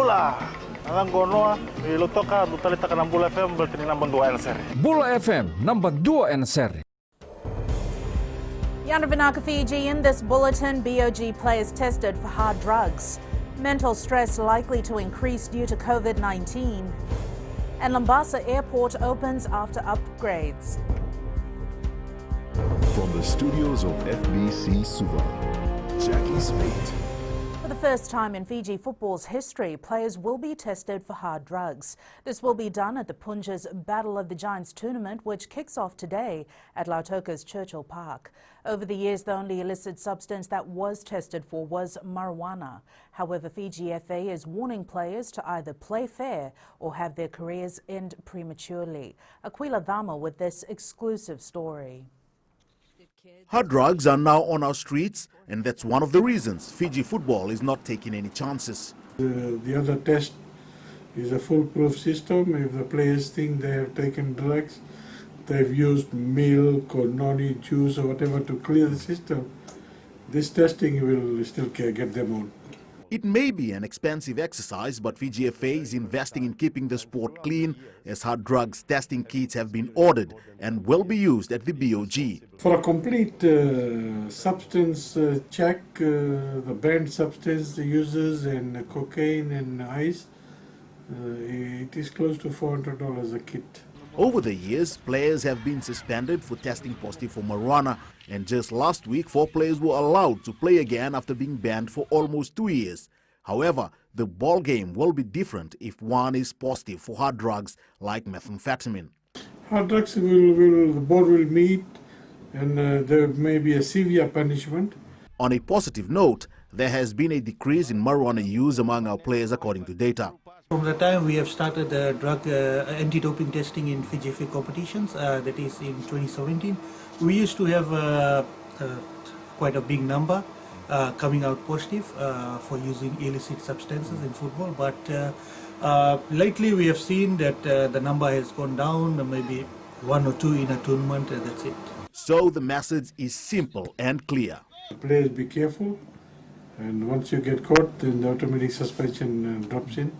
bola. Ang gono ilutoka tutalita ka ng Bula FM berarti number 2 NSR. Bula FM number 2 NSR. Yanavanaka, Fiji. In this bulletin, BOG players tested for hard drugs. Mental stress likely to increase due to COVID-19. And Labasa Airport opens after upgrades. From the studios of FBC SUVA, Jackie Spate. For the first time in Fiji football's history, players will be tested for hard drugs. This will be done at the Punja's Battle of the Giants tournament, which kicks off today at Lautoka's Churchill Park. Over the years, the only illicit substance that was tested for was marijuana. However, Fiji FA is warning players to either play fair or have their careers end prematurely. Aquila Dhama with this exclusive story. Hard drugs are now on our streets, and that's one of the reasons Fiji football is not taking any chances. The other test is a foolproof system. If the players think they have taken drugs, they've used milk or noni juice or whatever to clear the system, this testing will still get them on. It may be an expensive exercise, but Fiji FA is investing in keeping the sport clean, as hard drugs testing kits have been ordered and will be used at the BOG. For a complete substance check, the banned substance uses and cocaine and ice, it is close to $400 a kit. Over the years, players have been suspended for testing positive for marijuana, and just last week, 4 players were allowed to play again after being banned for almost 2 years. However, the ball game will be different if one is positive for hard drugs like methamphetamine. Hard drugs the board will meet, and there may be a severe punishment. On a positive note, there has been a decrease in marijuana use among our players according to data. From the time we have started drug anti-doping testing in Fiji FA competitions, that is in 2017, we used to have quite a big number coming out positive for using illicit substances in football. But lately we have seen that the number has gone down, maybe 1 or 2 in a tournament, that's it. So the message is simple and clear. Players be careful, and once you get caught, then the automatic suspension drops in.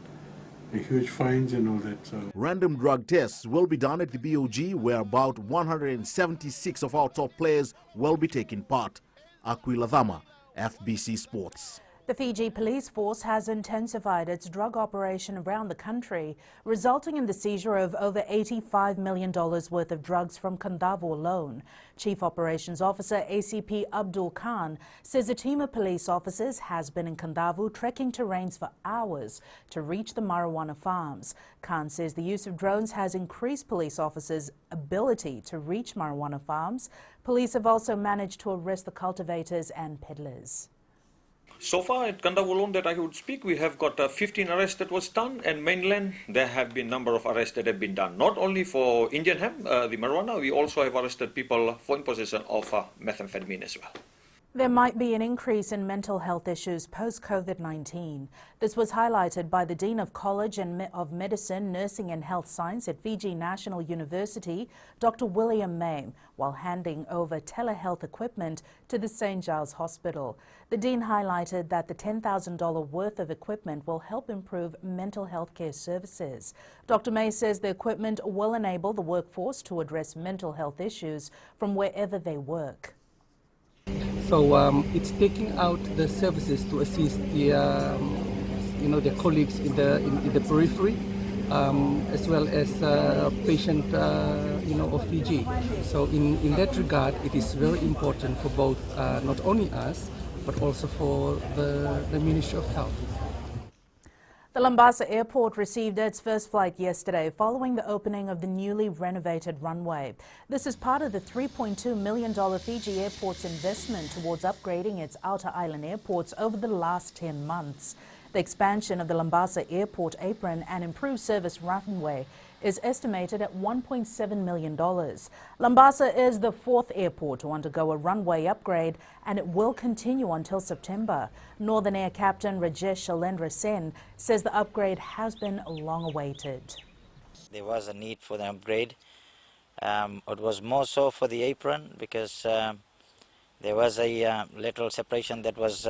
Huge fines and all that. So. Random drug tests will be done at the BOG, where about 176 of our top players will be taking part. Aquila Dhama, FBC Sports. The Fiji police force has intensified its drug operation around the country, resulting in the seizure of over $85 million worth of drugs from Kandavu alone. Chief Operations Officer ACP Abdul Khan says a team of police officers has been in Kandavu trekking terrains for hours to reach the marijuana farms. Khan says the use of drones has increased police officers' ability to reach marijuana farms. Police have also managed to arrest the cultivators and peddlers. So far at Kandavu alone that I would speak, we have got 15 arrests that was done, and mainland there have been number of arrests that have been done. Not only for Indian hemp, the marijuana, we also have arrested people for in possession of methamphetamine as well. There might be an increase in mental health issues post-COVID-19. This was highlighted by the Dean of College of Medicine, Nursing and Health Science at Fiji National University, Dr. William May, while handing over telehealth equipment to the St. Giles Hospital. The Dean highlighted that the $10,000 worth of equipment will help improve mental health care services. Dr. May says the equipment will enable the workforce to address mental health issues from wherever they work. So it's taking out the services to assist the, their colleagues in the periphery, as well as patient, of Fiji. So in that regard, it is very important for both, not only us, but also for the Ministry of Health. The Labasa Airport received its first flight yesterday following the opening of the newly renovated runway. This is part of the $3.2 million Fiji Airport's investment towards upgrading its outer island airports over the last 10 months. The expansion of the Labasa Airport apron and improved service runway is estimated at $1.7 million. Labasa is the 4th airport to undergo a runway upgrade, and it will continue until September. Northern Air Captain Rajesh Shalendra Sen says the upgrade has been long awaited. There was a need for the upgrade. It was more so for the apron because there was a little separation that was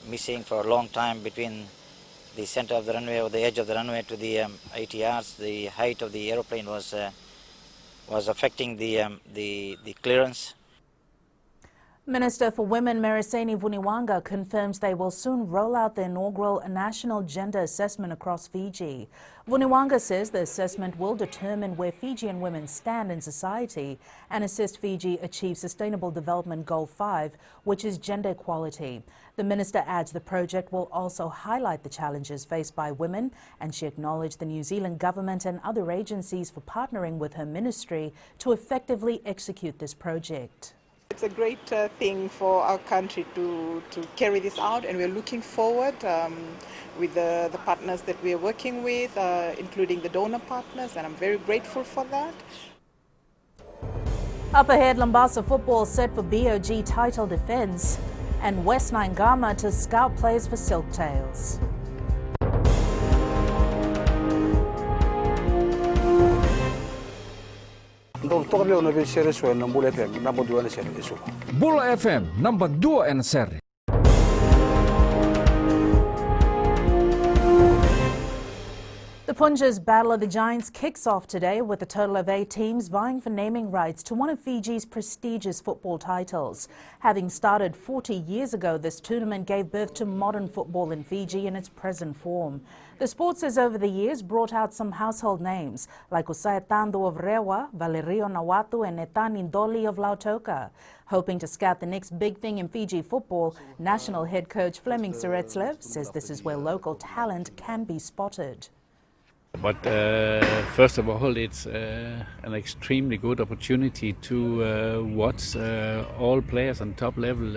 missing for a long time between the center of the runway or the edge of the runway to the ATRs. The height of the aeroplane was affecting the clearance. Minister for Women Mereseni Vuniwanga confirms they will soon roll out the inaugural National Gender Assessment across Fiji. Vuniwanga says the assessment will determine where Fijian women stand in society and assist Fiji achieve Sustainable Development Goal 5, which is gender equality. The minister adds the project will also highlight the challenges faced by women, and she acknowledged the New Zealand government and other agencies for partnering with her ministry to effectively execute this project. It's a great thing for our country to carry this out, and we're looking forward with the partners that we are working with, including the donor partners, and I'm very grateful for that. Up ahead, Labasa football set for BOG title defence, and West NAIQAMA to scout players for SILKTAILS. Bull FM number 2 NSR. The Punja's Battle of the Giants kicks off today with a total of 8 teams vying for naming rights to one of Fiji's prestigious football titles. Having started 40 years ago, this tournament gave birth to modern football in Fiji in its present form. The sport has over the years brought out some household names like Usai Tando of Rewa, Valerio Nawatu and Netani Ndoli of Lautoka. Hoping to scout the next big thing in Fiji football, national head coach Fleming Suretslev says this is where local talent can be spotted. But first of all, it's an extremely good opportunity to watch all players on top level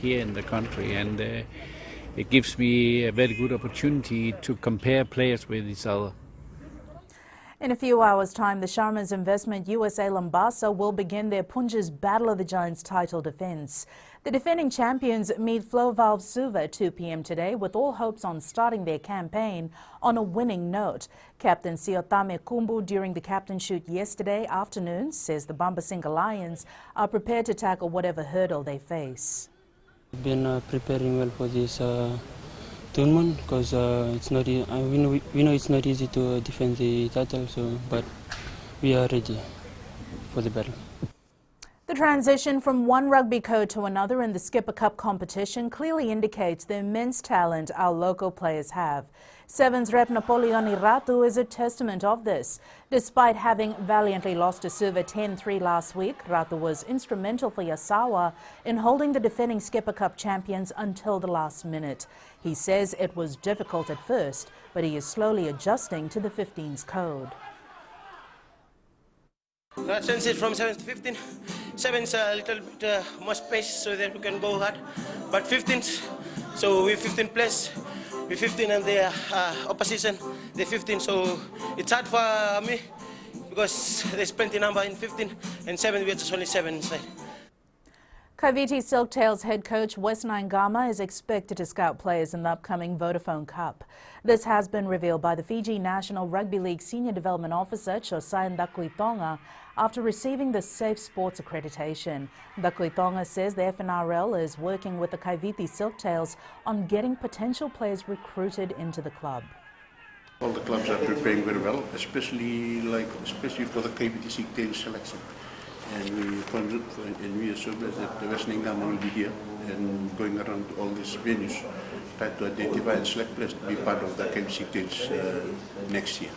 here in the country, and it gives me a very good opportunity to compare players with each other. In a few hours' time, the Sharma's Investment USA Labasa will begin their Punja's Battle of the Giants title defence. The defending champions meet Flow Valve SUVA at 2 p.m. today, with all hopes on starting their campaign on a winning note. Captain SIOTAME KUBU during the captain shoot yesterday afternoon says the BABASIGA Lions are prepared to tackle whatever hurdle they face. We've been preparing well for this tournament because it's not. We know it's not easy to defend the title, but we are ready for the battle. The transition from one rugby code to another in the Skipper Cup competition clearly indicates the immense talent our local players have. Sevens rep Napoleoni Ratu is a testament of this. Despite having valiantly lost to SUVA 10-3 last week, Ratu was instrumental for Yasawa in holding the defending Skipper Cup champions until the last minute. He says it was difficult at first, but he is slowly adjusting to the 15's code. Change it from 7 to 15. 7's a little bit more space so that we can go hard. But 15's, so we're 15 plus. We're 15 and the opposition, they're 15. So it's hard for me because there's plenty number in 15 and 7, we're just only 7 inside. Kaiviti SILKTAILS head coach West NAIQAMA is expected to scout players in the upcoming Vodafone Cup. This has been revealed by the Fiji National Rugby League Senior Development Officer Chosai Ndakuitonga after receiving the Safe Sports accreditation. Ndakuitonga says the FNRL is working with the Kaiviti SILKTAILS on getting potential players recruited into the club. All the clubs are preparing very well, especially for the Kaiviti SILKTAILS selection. And we assume that the West NAIQAMA will be here and going around all these venues, try to identify and select players to be part of the Kaiviti SILKTAILS next year.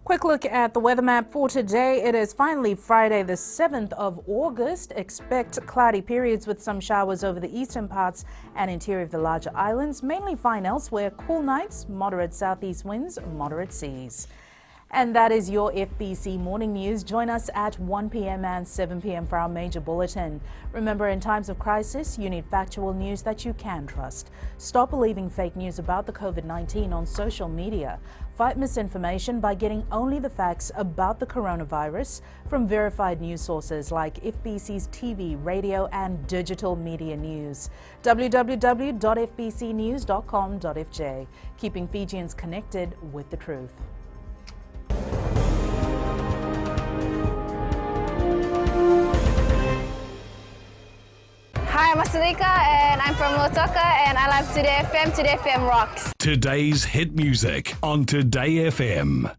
Quick look at the weather map for today. It is finally Friday, the 7th of August. Expect cloudy periods with some showers over the eastern parts and interior of the larger islands. Mainly fine elsewhere. Cool nights, moderate southeast winds, moderate seas. And that is your FBC Morning News. Join us at 1 p.m. and 7 p.m. for our major bulletin. Remember, in times of crisis, you need factual news that you can trust. Stop believing fake news about the COVID-19 on social media. Fight misinformation by getting only the facts about the coronavirus from verified news sources like FBC's TV, radio and digital media news. www.fbcnews.com.fj. Keeping Fijians connected with the truth. Hi, I'm Asalika and I'm from Lotoka and I love Today FM. Today FM rocks. Today's hit music on Today FM.